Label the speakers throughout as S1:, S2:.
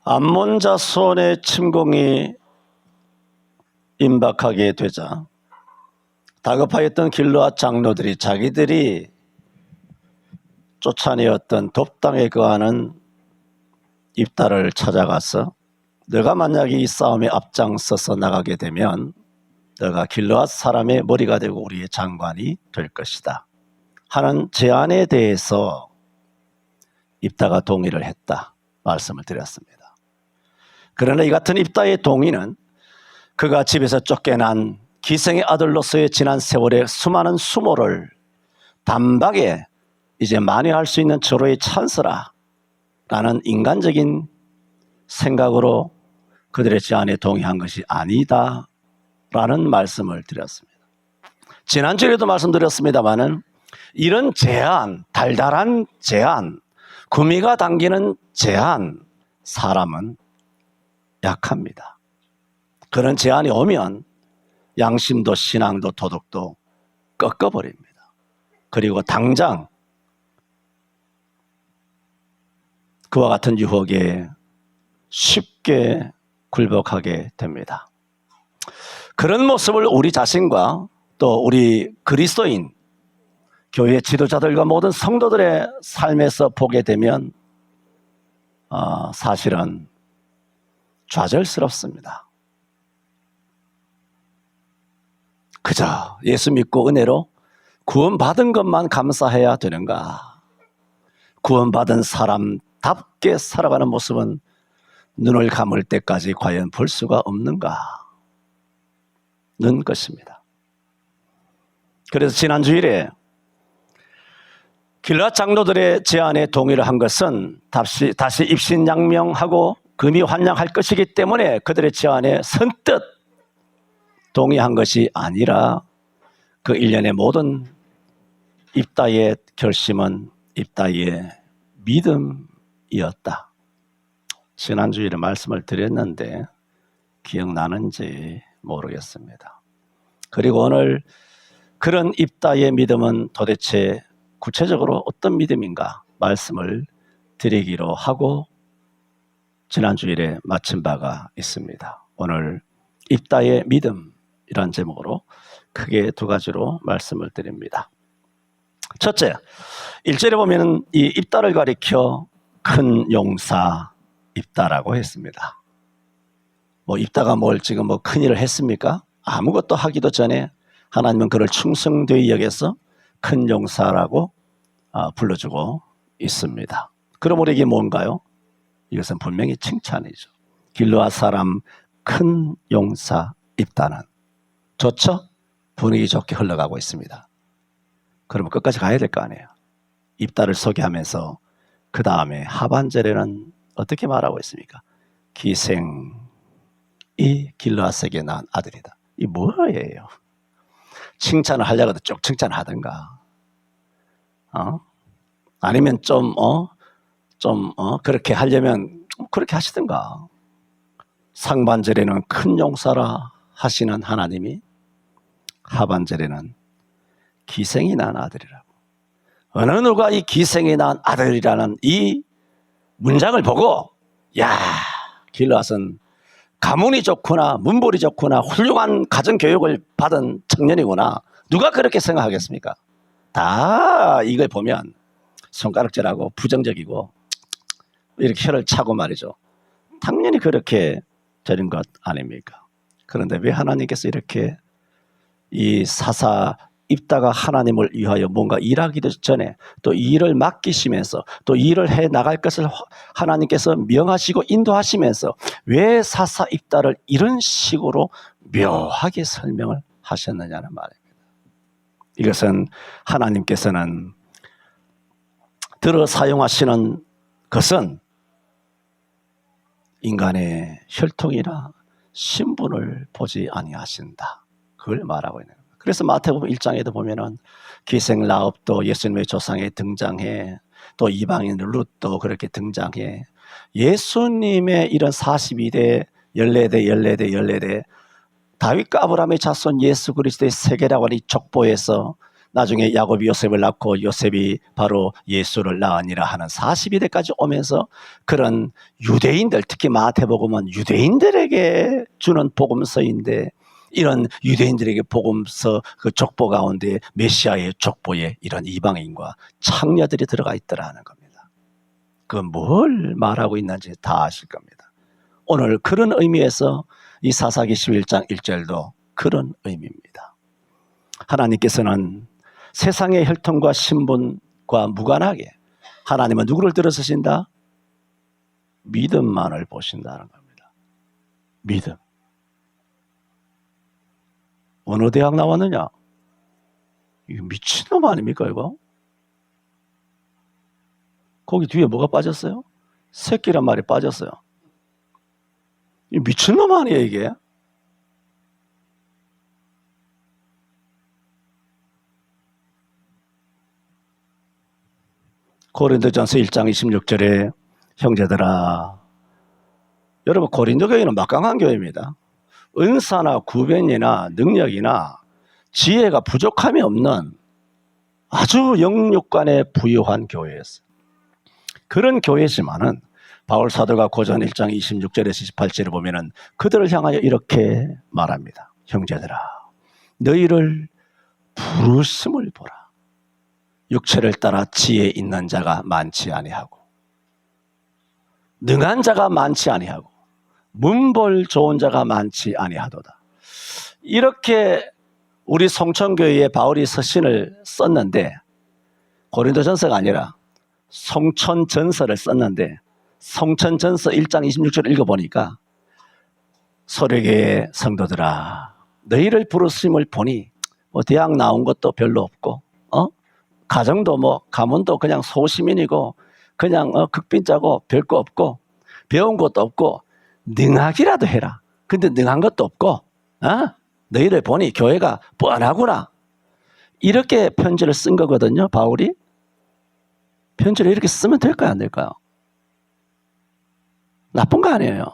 S1: 암몬 자손의 침공이 임박하게 되자 다급하였던 길르앗 장로들이 자기들이 쫓아내었던 돕당에 거하는 입다를 찾아가서 너가 만약에 이 싸움에 앞장서서 나가게 되면 너가 길르앗 사람의 머리가 되고 우리의 장관이 될 것이다 하는 제안에 대해서 입다가 동의를 했다 말씀을 드렸습니다. 그러나 이 같은 입다의 동의는 그가 집에서 쫓겨난 기생의 아들로서의 지난 세월의 수많은 수모를 단박에 이제 만회할 수 있는 절호의 찬스라 라는 인간적인 생각으로 그들의 제안에 동의한 것이 아니다 라는 말씀을 드렸습니다. 지난주에도 말씀드렸습니다마는 이런 제안, 달달한 제안, 구미가 당기는 제안, 사람은 약합니다. 그런 제안이 오면 양심도 신앙도 도덕도 꺾어버립니다. 그리고 당장 그와 같은 유혹에 쉽게 굴복하게 됩니다. 그런 모습을 우리 자신과 또 우리 그리스도인, 교회 지도자들과 모든 성도들의 삶에서 보게 되면 사실은 좌절스럽습니다. 그저 예수 믿고 은혜로 구원받은 것만 감사해야 되는가? 구원받은 사람답게 살아가는 모습은 눈을 감을 때까지 과연 볼 수가 없는가? 는 것입니다. 그래서 지난 주일에 길르앗 장로들의 제안에 동의를 한 것은 다시 입신양명하고 금이환영할 것이기 때문에 그들의 제안에 선뜻 동의한 것이 아니라 그 일련의 모든 입다의 결심은 입다의 믿음이었다. 지난주일에 말씀을 드렸는데 기억나는지 모르겠습니다. 그리고 오늘 그런 입다의 믿음은 도대체 구체적으로 어떤 믿음인가 말씀을 드리기로 하고 지난주일에 마친 바가 있습니다. 오늘 입다의 믿음이란 제목으로 크게 두 가지로 말씀을 드립니다. 첫째, 1절에 보면 이 입다를 가리켜 큰 용사 입다라고 했습니다. 입다가 지금 큰 일을 했습니까? 아무것도 하기도 전에 하나님은 그를 충성되이 여겨서 큰 용사라고 불러주고 있습니다. 그럼 우리에게 뭔가요? 이것은 분명히 칭찬이죠. 길르앗 사람 큰 용사 입다는 좋죠? 분위기 좋게 흘러가고 있습니다. 그러면 끝까지 가야 될 거 아니에요. 입다를 소개하면서 그 다음에 하반절에는 어떻게 말하고 있습니까? 기생이 길르앗에게 낳은 아들이다. 이 뭐예요? 칭찬을 하려고 해도 쭉 칭찬하든가 아니면 그렇게 하려면 그렇게 하시든가. 상반절에는 큰 용사라 하시는 하나님이 하반절에는 기생이 낳은 아들이라고. 어느 누가 이 기생이 낳은 아들이라는 이 문장을 보고 길르앗은 가문이 좋구나, 문벌이 좋구나, 훌륭한 가정교육을 받은 청년이구나. 누가 그렇게 생각하겠습니까? 다 이걸 보면 손가락질하고 부정적이고 이렇게 혀를 차고 말이죠. 당연히 그렇게 되는 것 아닙니까? 그런데 왜 하나님께서 이렇게 이 사사 입다가 하나님을 위하여 뭔가 일하기도 전에 또 이 일을 맡기시면서 또 이 일을 해 나갈 것을 하나님께서 명하시고 인도하시면서 왜 사사 입다를 이런 식으로 묘하게 설명을 하셨느냐는 말입니다. 이것은 하나님께서는 들어 사용하시는 것은 인간의 혈통이나 신분을 보지 아니하신다. 그걸 말하고 있는 거예요. 그래서 마태복음 1장에도 보면은 기생 라합도 예수님의 조상에 등장해, 또 이방인 룻도 그렇게 등장해. 예수님의 이런 42대, 14대 다윗과 아브라함의 자손 예수 그리스도의 세계라고 하는 이 족보에서 나중에 야곱이 요셉을 낳고 요셉이 바로 예수를 낳으니라 하는 42대까지 오면서 그런 유대인들, 특히 마태복음은 유대인들에게 주는 복음서인데 이런 유대인들에게 복음서 그 족보 가운데 메시아의 족보에 이런 이방인과 창녀들이 들어가 있더라는 겁니다. 그 뭘 말하고 있는지 다 아실 겁니다. 오늘 그런 의미에서 이 사사기 11장 1절도 그런 의미입니다. 하나님께서는 세상의 혈통과 신분과 무관하게 하나님은 누구를 들어서신다? 믿음만을 보신다는 겁니다. 믿음. 어느 대학 나왔느냐? 이거 미친놈 아닙니까 이거? 거기 뒤에 뭐가 빠졌어요? 새끼란 말이 빠졌어요. 이 미친놈 아니에요 이게? 고린도전서 1장 26절에 형제들아, 여러분 고린도 교회는 막강한 교회입니다. 은사나 구변이나 능력이나 지혜가 부족함이 없는 아주 영육간에 부유한 교회였어요. 그런 교회지만은 바울 사도가 고전 1장 26절에서 28절에 보면은 그들을 향하여 이렇게 말합니다. 형제들아, 너희를 부르심을 보라. 육체를 따라 지혜 있는 자가 많지 아니하고 능한 자가 많지 아니하고 문벌 좋은 자가 많지 아니하도다. 이렇게 우리 송천교회에 바울이 서신을 썼는데 고린도전서가 아니라 송천전서를 썼는데 송천전서 1장 26절을 읽어보니까 소려교회 성도들아, 너희를 부르심을 보니 뭐 대학 나온 것도 별로 없고 가정도 뭐 가문도 그냥 소시민이고 그냥 극빈자고 별거 없고 배운 것도 없고 능하기라도 해라. 근데 능한 것도 없고 너희를 보니 교회가 뻔하구나. 이렇게 편지를 쓴 거거든요. 바울이. 편지를 이렇게 쓰면 될까요? 안 될까요? 나쁜 거 아니에요.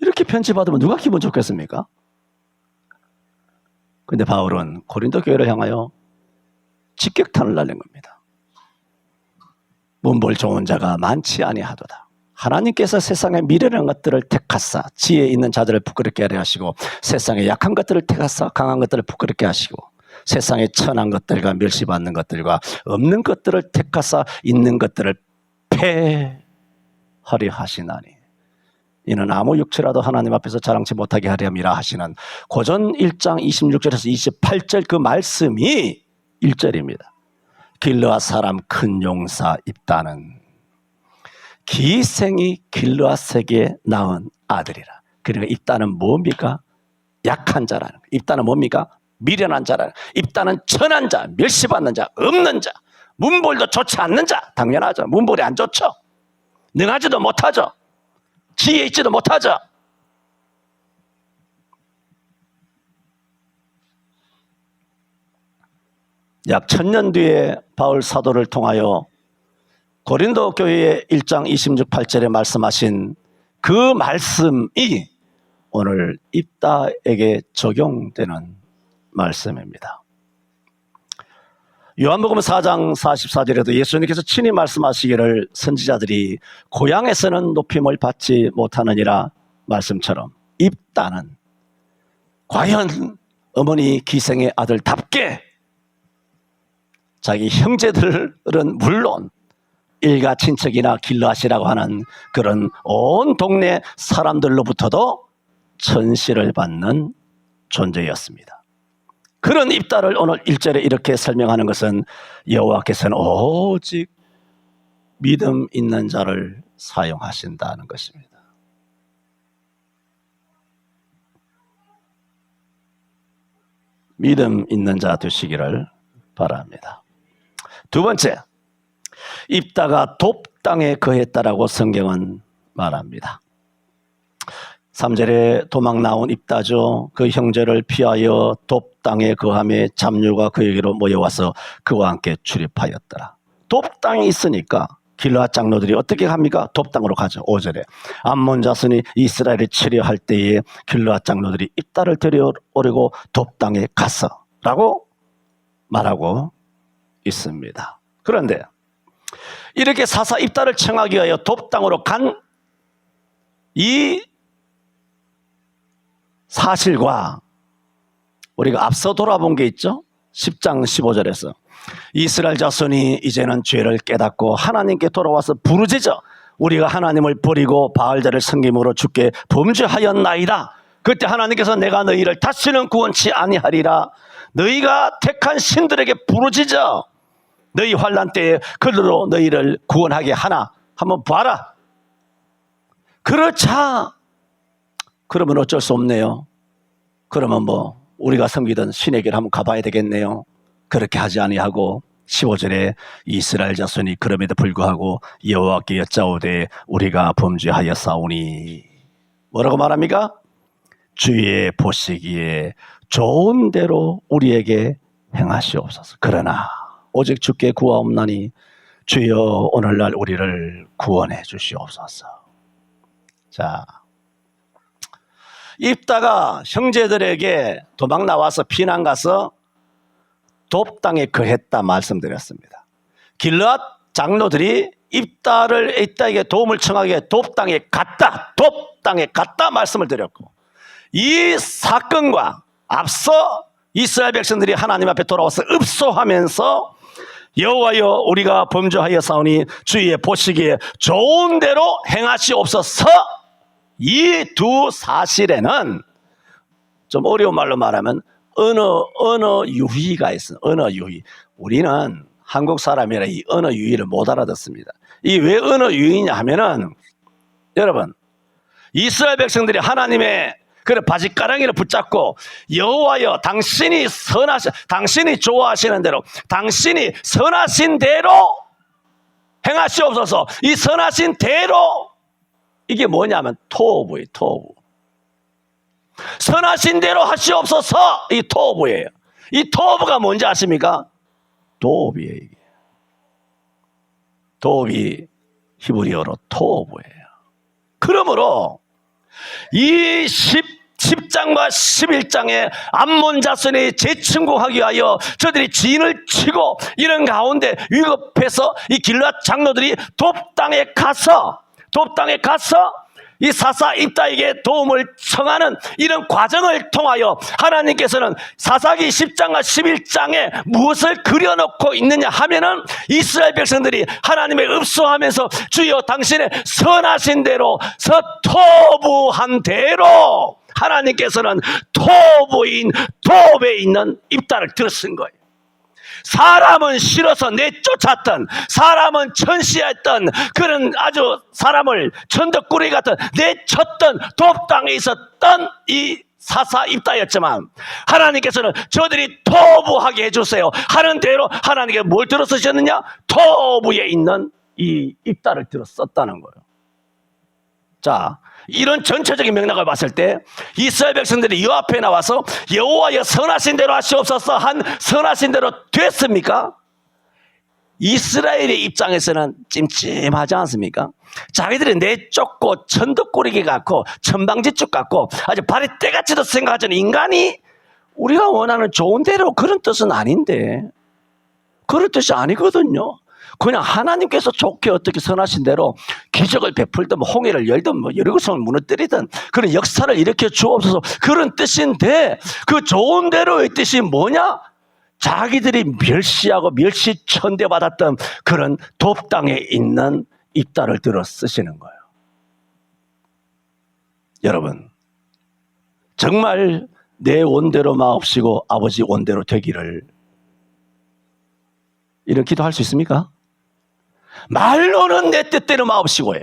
S1: 이렇게 편지 받으면 누가 기분 좋겠습니까? 근데 바울은 고린도 교회를 향하여 직격탄을 날린 겁니다. 문벌 좋은 자가 많지 아니하도다. 하나님께서 세상의 미련한 것들을 택하사 지혜 있는 자들을 부끄럽게 하려 하시고 세상의 약한 것들을 택하사 강한 것들을 부끄럽게 하시고 세상의 천한 것들과 멸시받는 것들과 없는 것들을 택하사 있는 것들을 폐하려 하시나니 이는 아무 육체라도 하나님 앞에서 자랑치 못하게 하렴이라 하시는 고전 1장 26절에서 28절 그 말씀이 1절입니다. 길르앗 사람 큰 용사 입다는 기생이 길르앗에게 낳은 아들이라. 그러니까 입다는 뭡니까? 약한 자라는 거예요. 입다는 뭡니까? 미련한 자라는 거예요. 입다는 천한 자, 멸시받는 자, 없는 자, 문벌도 좋지 않는 자. 당연하죠. 문벌이 안 좋죠. 능하지도 못하죠. 지혜 있지도 못하죠. 약 1000년 뒤에 바울 사도를 통하여 고린도 교회의 1장 26~8절에 말씀하신 그 말씀이 오늘 입다에게 적용되는 말씀입니다. 요한복음 4장 44절에도 예수님께서 친히 말씀하시기를 선지자들이 고향에서는 높임을 받지 못하느니라 말씀처럼 입다는 과연 어머니 기생의 아들답게 자기 형제들은 물론 일가 친척이나 길르앗이라고 하는 그런 온 동네 사람들로부터도 천시를 받는 존재였습니다. 그런 입다를 오늘 1절에 이렇게 설명하는 것은 여호와께서는 오직 믿음 있는 자를 사용하신다는 것입니다. 믿음 있는 자 되시기를 바랍니다. 두 번째, 입다가 돕 땅에 거했다라고 성경은 말합니다. 3절에 도망 나온 입다죠. 그 형제를 피하여 돕 땅에 거함에 잡류가 그에게로 모여와서 그와 함께 출입하였더라. 돕 땅에 있으니까 길르앗 장로들이 어떻게 합니까? 돕당으로 가죠. 5절에 암몬 자손이 이스라엘을 치려할 때에 길르앗 장로들이 입다를 데려오려고 돕당에 갔어 라고 말하고 있습니다. 그런데 이렇게 사사 입다를 청하기 위하여 돕당으로 간 이 사실과 우리가 앞서 돌아본 게 있죠. 10장 15절에서 이스라엘 자손이 이제는 죄를 깨닫고 하나님께 돌아와서 부르짖어 우리가 하나님을 버리고 바알들을 섬김으로 주께 범죄하였나이다. 그때 하나님께서 내가 너희를 다시는 구원치 아니하리라. 너희가 택한 신들에게 부르짖어 너희 환난 때에 그들로 너희를 구원하게 하나 한번 봐라. 그렇자 그러면 어쩔 수 없네요. 그러면 뭐 우리가 섬기던 신에게를 한번 가봐야 되겠네요. 그렇게 하지 아니하고 15절에 이스라엘 자손이 그럼에도 불구하고 여호와께 여짜오되 우리가 범죄하였사오니 뭐라고 말합니까? 주의 보시기에 좋은 대로 우리에게 행하시옵소서. 그러나 오직 주께 구하옵나니 주여 오늘날 우리를 구원해 주시옵소서. 자, 입다가 형제들에게 도망 나와서 피난 가서 돕당에 거했다 말씀드렸습니다. 길르앗 장로들이 입다에게 도움을 청하기 위해 돕당에 갔다 말씀을 드렸고, 이 사건과 앞서 이스라엘 백성들이 하나님 앞에 돌아와서 읍소하면서 여호와여 우리가 범죄하였사오니 주의 보시기에 좋은 대로 행하시옵소서. 이 두 사실에는 좀 어려운 말로 말하면 언어 유희가 있어요. 언어 유희. 우리는 한국 사람이라 이 언어 유희를 못 알아듣습니다. 이 왜 언어 유희냐 하면은 여러분 이스라엘 백성들이 하나님의 그 바짓가랑이를 붙잡고 여호와여 당신이 당신이 좋아하시는 대로 당신이 선하신 대로 행하시옵소서. 이 선하신 대로 이게 뭐냐면 토부예요. 토부. 선하신 대로 하시옵소서. 이 토부예요. 이 토부가 뭔지 아십니까? 도비예요. 이게. 도비 히브리어로 토부예요. 그러므로 이 10장과 11장에 암몬 자손이 재침공하기 위하여 저들이 진을 치고 이런 가운데 위급해서 이 길르앗 장로들이 돕당에 가서 이 사사 입다에게 도움을 청하는 이런 과정을 통하여 하나님께서는 사사기 10장과 11장에 무엇을 그려놓고 있느냐 하면은 이스라엘 백성들이 하나님의 읍소하면서 주여 당신의 선하신 대로 서토부한 대로 하나님께서는 돕에 있는 입다를 들으신 거예요. 사람은 싫어서 내쫓았던, 사람은 천시했던 그런 아주 사람을 천덕꾸러기 같은 내쳤던 돕당에 있었던 이 사사 입다였지만 하나님께서는 저들이 토부하게 해주세요 하는 대로 하나님께 뭘 들어 쓰셨느냐? 토부에 있는 이 입다를 들어 썼다는 거예요. 자, 이런 전체적인 맥락을 봤을 때 이스라엘 백성들이 여 앞에 나와서 여호와여 선하신 대로 하시옵소서 한 선하신 대로 됐습니까? 이스라엘의 입장에서는 찜찜하지 않습니까? 자기들이 내쫓고 천덕꾸러기 같고 천방지축 같고 아주 발이 때같이도 생각하는 인간이 우리가 원하는 좋은 대로 그런 뜻은 아닌데 그런 뜻이 아니거든요. 그냥 하나님께서 좋게 어떻게 선하신 대로 기적을 베풀든 뭐 홍해를 열든 뭐 여리고성을 무너뜨리든 그런 역사를 일으켜 주옵소서 그런 뜻인데 그 좋은 대로의 뜻이 뭐냐? 자기들이 멸시하고 멸시천대받았던 그런 돕당에 있는 입다를 들어 쓰시는 거예요. 여러분 정말 내 원대로 마옵시고 아버지 원대로 되기를 이런 기도할 수 있습니까? 말로는 내 뜻대로 마옵시고요.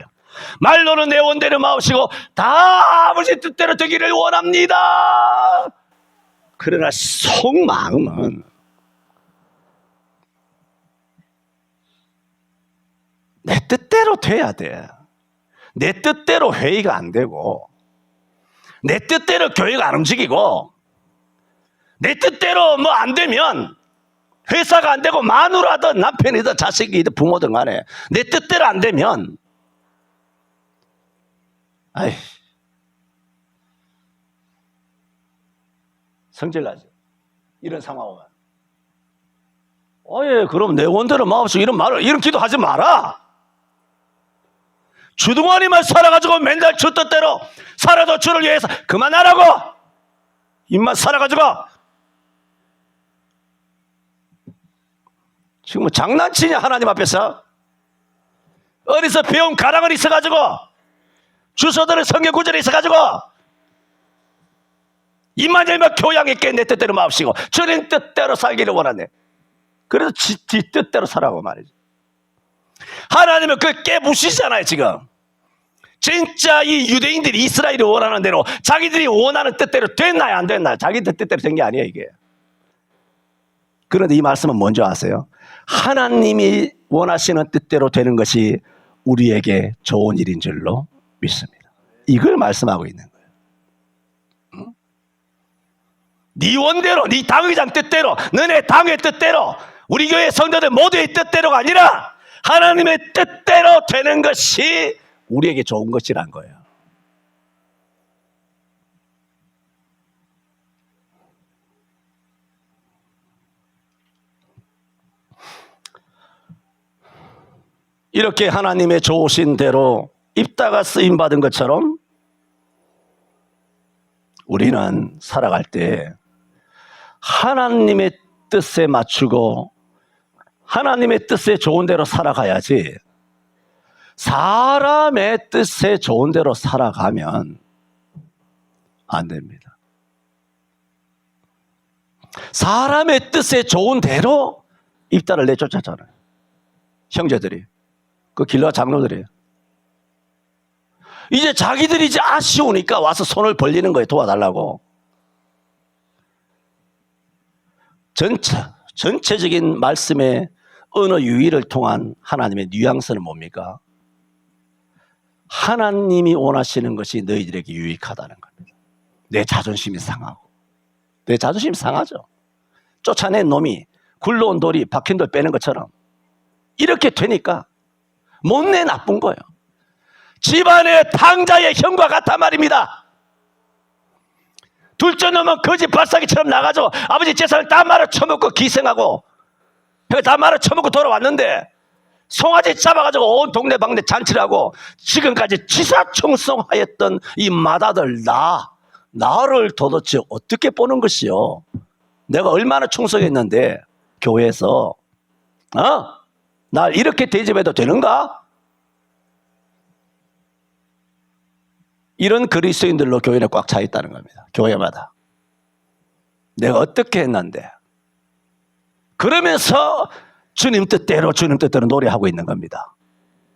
S1: 말로는 내 원대로 마옵시고 다 아버지 뜻대로 되기를 원합니다. 그러나 속마음은 내 뜻대로 돼야 돼. 내 뜻대로 회의가 안 되고 내 뜻대로 교회가 안 움직이고 내 뜻대로 뭐 안 되면 회사가 안 되고 마누라든 남편이든 자식이든 부모든 간에 내 뜻대로 안 되면 아이 성질나죠. 이런 상황 오면. 예, 그럼 내 원대로 마옵시고 이런 기도하지 마라. 주둥아리만 살아가지고 맨날 주 뜻대로 살아도 주를 위해서 그만하라고. 입만 살아가지고 지금 뭐 장난치냐 하나님 앞에서. 어디서 배운 가랑을 있어가지고 주소들의 성경 구절이 있어가지고 입만 열면 교양 있게 내 뜻대로 마옵시고 주님 뜻대로 살기를 원하네. 그래서 지 뜻대로 살라고 말이죠. 하나님은 그걸 깨부시잖아요. 지금 진짜 이 유대인들이 이스라엘이 원하는 대로 자기들이 원하는 뜻대로 됐나요 안 됐나요? 자기들 뜻대로 된 게 아니에요 이게. 그런데 이 말씀은 뭔지 아세요? 하나님이 원하시는 뜻대로 되는 것이 우리에게 좋은 일인 줄로 믿습니다. 이걸 말씀하고 있는 거예요. 응? 네 원대로, 네 당회장 뜻대로, 너네 당회 뜻대로, 우리 교회 성도들 모두의 뜻대로가 아니라 하나님의 뜻대로 되는 것이 우리에게 좋은 것이란 거예요. 이렇게 하나님의 좋으신 대로 입다가 쓰임받은 것처럼 우리는 살아갈 때 하나님의 뜻에 맞추고 하나님의 뜻에 좋은 대로 살아가야지, 사람의 뜻에 좋은 대로 살아가면 안 됩니다. 사람의 뜻에 좋은 대로 입다를 내쫓았잖아요. 형제들이, 그 길라 장로들이에요. 이제 자기들이 이제 아쉬우니까 와서 손을 벌리는 거예요. 도와달라고. 전체적인 말씀의 언어 유희를 통한 하나님의 뉘앙스는 뭡니까? 하나님이 원하시는 것이 너희들에게 유익하다는 겁니다. 내 자존심이 상하고, 내 자존심이 상하죠. 쫓아낸 놈이 굴러온 돌이 박힌 돌 빼는 것처럼 이렇게 되니까 못내 나쁜 거예요. 집안의 당자의 형과 같단 말입니다. 둘째 놈은 거지 발사기처럼 나가서 아버지 재산을 다 말아 처먹고 기생하고 다 말아 처먹고 돌아왔는데 송아지 잡아가지고 온 동네방네 잔치를 하고 지금까지 지사청송하였던 이 맏아들 나를 도대체 어떻게 보는 것이요? 내가 얼마나 충성했는데 교회에서 날 이렇게 대접해도 되는가? 이런 그리스도인들로 교회는 꽉 차 있다는 겁니다. 교회마다. 내가 어떻게 했는데. 그러면서 주님 뜻대로 노래하고 있는 겁니다.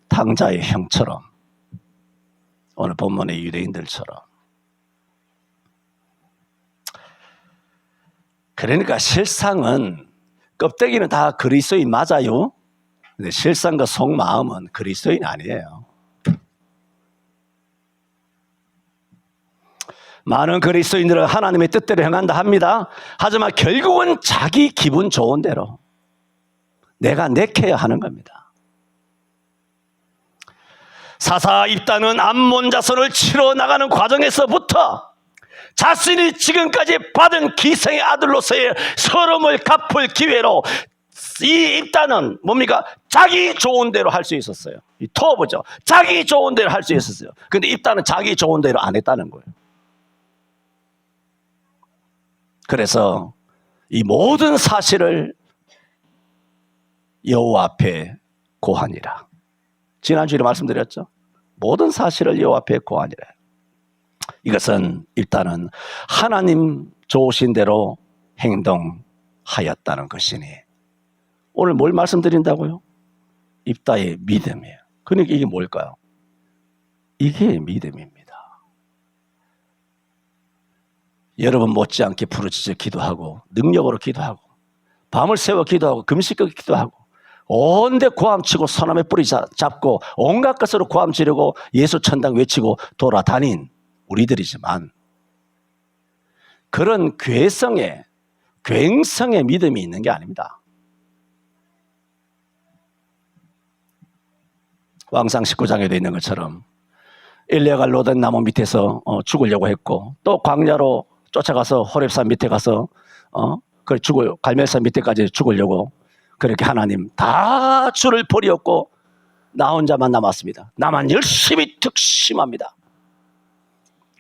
S1: 당자의 형처럼, 오늘 본문의 유대인들처럼. 그러니까 실상은 껍데기는 다 그리스도인 맞아요. 근데 실상과 속마음은 그리스도인 아니에요. 많은 그리스도인들은 하나님의 뜻대로 행한다 합니다. 하지만 결국은 자기 기분 좋은 대로 내가 내켜야 하는 겁니다. 사사 입다는 암몬 자손을 치러 나가는 과정에서부터 자신이 지금까지 받은 기생의 아들로서의 서름을 갚을 기회로 이 입다는 뭡니까? 자기 좋은 대로 할 수 있었어요. 이 토브죠. 자기 좋은 대로 할 수 있었어요. 근데 입다는 자기 좋은 대로 안 했다는 거예요. 그래서 이 모든 사실을 여호와 앞에 고하니라. 지난주에 말씀드렸죠. 모든 사실을 여호와 앞에 고하니라. 이것은 일단은 하나님 좋으신 대로 행동하였다는 것이니, 오늘 뭘 말씀드린다고요? 입다의 믿음이에요. 그러니까 이게 뭘까요? 이게 믿음입니다. 여러분 못지않게 부르짖어 기도하고 능력으로 기도하고 밤을 새워 기도하고 금식하고 기도하고 온데 고함치고 소나무 뿌리 잡고 온갖 것으로 고함 지르고 예수 천당 외치고 돌아다닌 우리들이지만, 그런 굉성의 믿음이 있는 게 아닙니다. 왕상 19장에도 있는 것처럼 엘리야가 로된 나무 밑에서 죽으려고 했고, 또 광야로 쫓아가서 호렙산 밑에 가서 갈멜산 밑에까지 죽으려고, 그렇게 하나님 다 주를 버리었고 나 혼자만 남았습니다. 나만 열심히 특심합니다.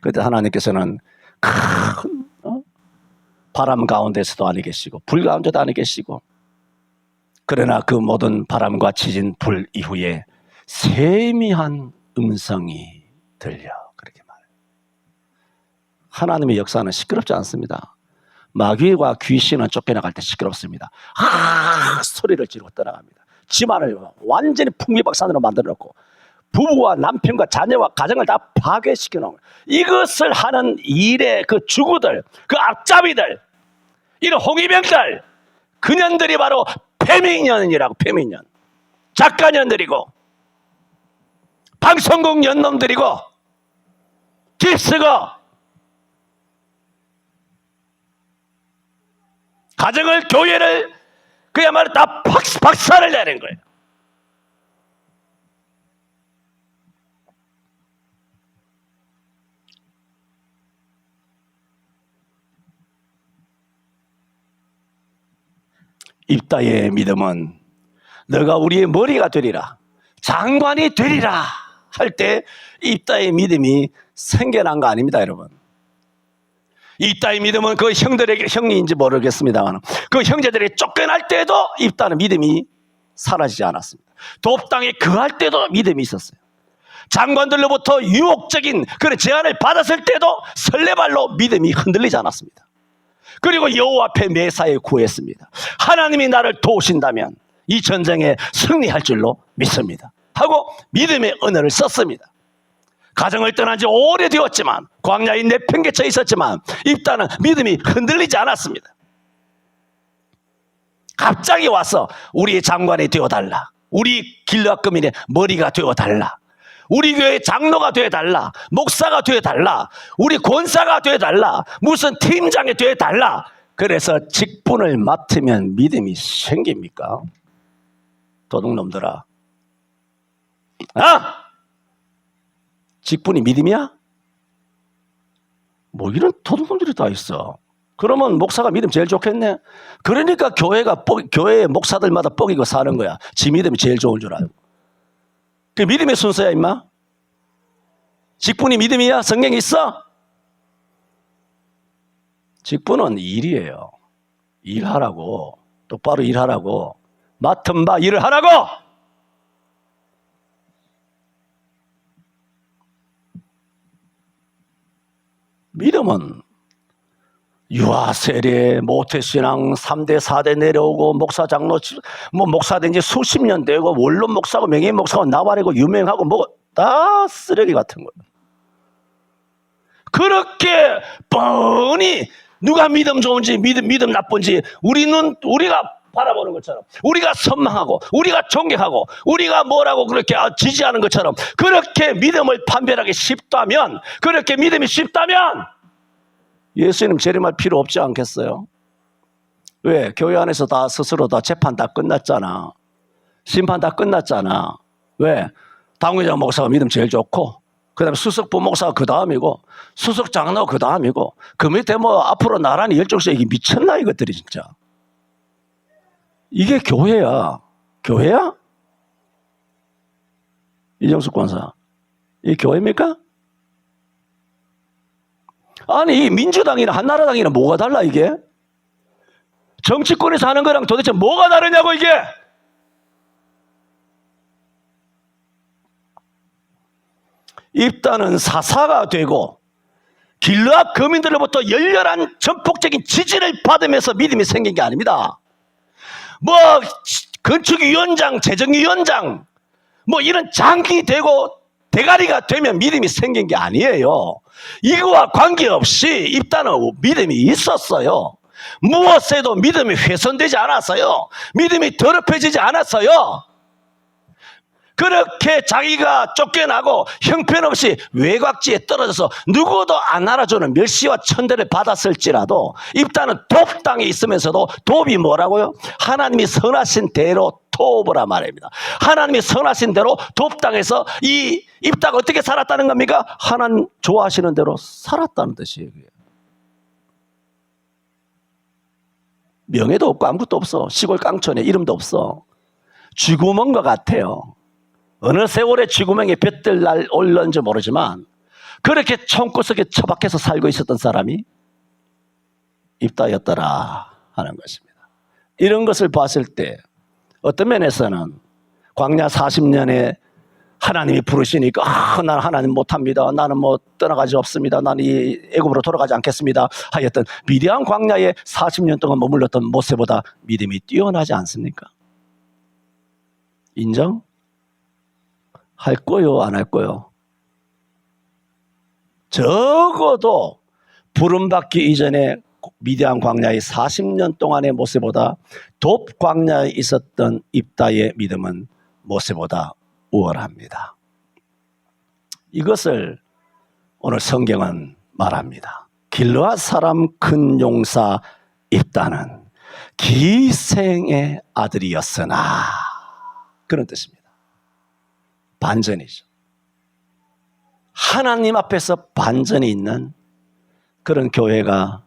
S1: 그때 하나님께서는 큰 바람 가운데서도 아니 계시고 불 가운데도 아니 계시고, 그러나 그 모든 바람과 지진 불 이후에 세미한 음성이 들려, 그렇게 말해요. 하나님의 역사는 시끄럽지 않습니다. 마귀와 귀신은 쫓겨나갈 때 시끄럽습니다. 소리를 지르고 떠나갑니다. 집안을 완전히 풍비박산으로 만들어 놓고 부부와 남편과 자녀와 가정을 다 파괴시켜 놓은 거예요. 이것을 하는 일의 그 주구들, 그 앞잡이들, 이런 홍위병들, 그년들이 바로 패미년이라고. 패미년, 작가년들이고 방송국 년놈들이고 깁스고 가정을, 교회를 그야말로 다 박살을 내는 거예요. 입다의 믿음은 너가 우리의 머리가 되리라, 장관이 되리라 할 때 입다의 믿음이 생겨난 거 아닙니다, 여러분. 입다의 믿음은 그 형들에게, 형인지 모르겠습니다만 그 형제들이 쫓겨날 때도 입다는 믿음이 사라지지 않았습니다. 돕당에 거할 때도 믿음이 있었어요. 장관들로부터 유혹적인 그런 제안을 받았을 때도 설레발로 믿음이 흔들리지 않았습니다. 그리고 여호와 앞에 매사에 구했습니다. 하나님이 나를 도우신다면 이 전쟁에 승리할 줄로 믿습니다 하고 믿음의 언어를 썼습니다. 가정을 떠난 지 오래되었지만, 광야에 내팽개쳐 있었지만 입다는 믿음이 흔들리지 않았습니다. 갑자기 와서 우리의 장관이 되어달라, 우리 길르앗 거민의 머리가 되어달라, 우리 교회 장로가 되어달라, 목사가 되어달라, 우리 권사가 되어달라, 무슨 팀장이 되어달라. 그래서 직분을 맡으면 믿음이 생깁니까? 도둑놈들아, 직분이 믿음이야? 뭐 이런 도둑놈들이 다 있어. 그러면 목사가 믿음 제일 좋겠네. 그러니까 교회의 목사들마다 뻐기고 사는 거야. 지 믿음이 제일 좋은 줄 알고. 그 믿음의 순서야, 임마. 직분이 믿음이야? 성경에 있어? 직분은 일이에요. 일하라고. 똑바로 일하라고. 맡은 바 일을 하라고. 믿음은 유아, 세례, 모태신앙 3대 4대 내려오고 목사, 장로, 목사 된 지 수십 년 되고 원론 목사고 명예 목사고 나발이고 유명하고 다 쓰레기 같은 거예요. 그렇게 뻔히 누가 믿음 좋은지 믿음 나쁜지 우리가 바라보는 것처럼, 우리가 선망하고 우리가 존경하고 우리가 뭐라고 그렇게 지지하는 것처럼 그렇게 믿음을 판별하기 쉽다면, 그렇게 믿음이 쉽다면 예수님 재림할 필요 없지 않겠어요? 왜? 교회 안에서 다 스스로 다 재판 다 끝났잖아. 심판 다 끝났잖아. 왜? 당회장 목사가 믿음 제일 좋고, 그 다음에 수석 부목사가 그 다음이고, 수석 장로가 그 다음이고, 그 밑에 앞으로 나란히 열정씩, 이게 미쳤나 이것들이 진짜. 이게 교회야. 교회야? 이정숙 권사, 이게 교회입니까? 아니, 이 민주당이나 한나라당이나 뭐가 달라 이게? 정치권에서 하는 거랑 도대체 뭐가 다르냐고 이게? 입다는 사사가 되고 길르앗 거민들로부터 열렬한 전폭적인 지지를 받으면서 믿음이 생긴 게 아닙니다. 건축위원장, 재정위원장 이런 장기 되고 대가리가 되면 믿음이 생긴 게 아니에요. 이거와 관계없이 입다는 믿음이 있었어요. 무엇에도 믿음이 훼손되지 않았어요. 믿음이 더럽혀지지 않았어요. 그렇게 자기가 쫓겨나고 형편없이 외곽지에 떨어져서 누구도 안 알아주는 멸시와 천대를 받았을지라도 입다는 돕 땅에 있으면서도 돕이 뭐라고요? 하나님이 선하신 대로 토브라 말입니다. 하나님이 선하신 대로 돕 땅에서 이 입다가 어떻게 살았다는 겁니까? 하나님 좋아하시는 대로 살았다는 뜻이에요. 명예도 없고 아무것도 없어. 시골 깡촌에 이름도 없어. 쥐구멍과 같아요. 어느 세월에 쥐구멍에 볕들 날 올렸는지 모르지만 그렇게 총구석에 처박혀서 살고 있었던 사람이 입다였더라 하는 것입니다. 이런 것을 봤을 때 어떤 면에서는 광야 40년에 하나님이 부르시니까 난 하나님 못합니다. 나는 뭐 떠나가지 없습니다. 나는 이 애굽으로 돌아가지 않겠습니다. 하였던 미디안 광야에 40년 동안 머물렀던 모세보다 믿음이 뛰어나지 않습니까? 인정? 할 거요, 안 할 거요? 적어도 부름받기 이전에 미디안 광야의 40년 동안의 모세보다 돕 광야에 있었던 입다의 믿음은 모세보다 우월합니다. 이것을 오늘 성경은 말합니다. 길르앗 사람 큰 용사 입다는 기생의 아들이었으나, 그런 뜻입니다. 반전이죠. 하나님 앞에서 반전이 있는 그런 교회가,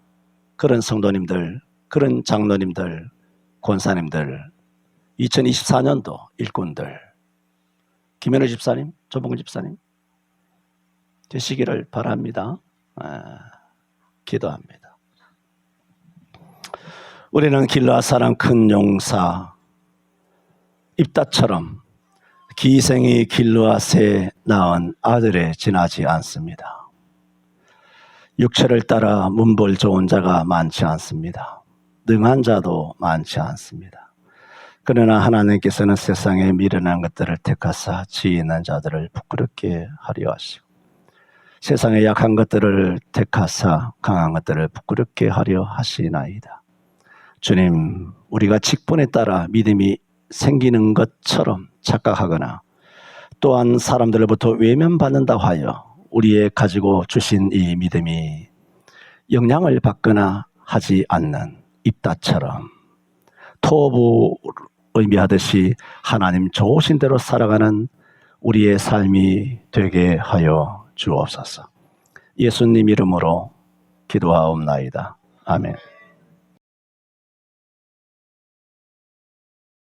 S1: 그런 성도님들, 그런 장로님들, 권사님들, 2024년도 일꾼들, 김현우 집사님, 조봉근 집사님 되시기를 바랍니다. 기도합니다. 우리는 길르앗 사람 큰 용사 입다처럼 기생이 길르앗에 낳은 아들에 지나지 않습니다. 육체를 따라 문벌 좋은 자가 많지 않습니다. 능한 자도 많지 않습니다. 그러나 하나님께서는 세상에 미련한 것들을 택하사 지혜 있는 자들을 부끄럽게 하려 하시고, 세상에 약한 것들을 택하사 강한 것들을 부끄럽게 하려 하시나이다. 주님, 우리가 직분에 따라 믿음이 생기는 것처럼 착각하거나 또한 사람들로부터 외면받는다 하여 우리의 가지고 주신 이 믿음이 영향을 받거나 하지 않는 입다처럼 토부 의미하듯이 하나님 좋으신 대로 살아가는 우리의 삶이 되게 하여 주옵소서. 예수님 이름으로 기도하옵나이다. 아멘.